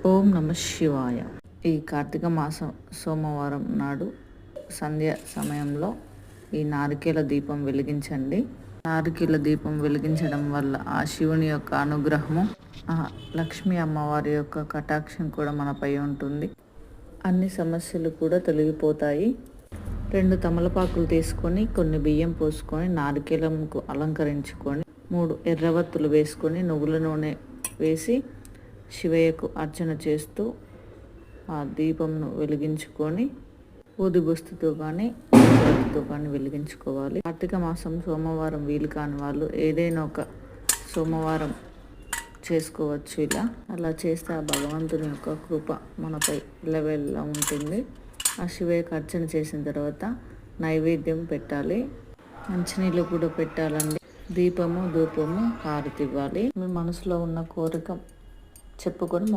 ఓం నమ శివాయ. ఈ కార్తీక మాసం సోమవారం నాడు సంధ్య సమయంలో ఈ నారికేల దీపం వెలిగించండి. నారికేల దీపం వెలిగించడం వల్ల ఆ శివుని యొక్క అనుగ్రహము, ఆ లక్ష్మీ అమ్మవారి యొక్క కటాక్షం కూడా మనపై ఉంటుంది. అన్ని సమస్యలు కూడా తొలగిపోతాయి. 2 తమలపాకులు తీసుకొని కొన్ని బియ్యం పోసుకొని నారికేలంకు అలంకరించుకొని 3 ఎర్రవత్తులు వేసుకొని నువ్వుల నూనె వేసి శివయ్యకు అర్చన చేస్తూ ఆ దీపంను వెలిగించుకొని ఊదిబొస్తుతో కానీ ఊదిబొత్తుతో కానీ వెలిగించుకోవాలి. కార్తీక మాసం సోమవారం వీలు కాని వాళ్ళు ఏదైనా ఒక సోమవారం చేసుకోవచ్చు. అలా చేస్తే ఆ భగవంతుని యొక్క కృప మనపై ఎల్లవేళలా ఉంటుంది. ఆ శివయ్యకు అర్చన చేసిన తర్వాత నైవేద్యం పెట్టాలి, మంచినీళ్ళు కూడా పెట్టాలండి. దీపము ధూపము హారతి ఇవ్వాలి. మీ మనసులో ఉన్న కోరిక చెప్పుకొని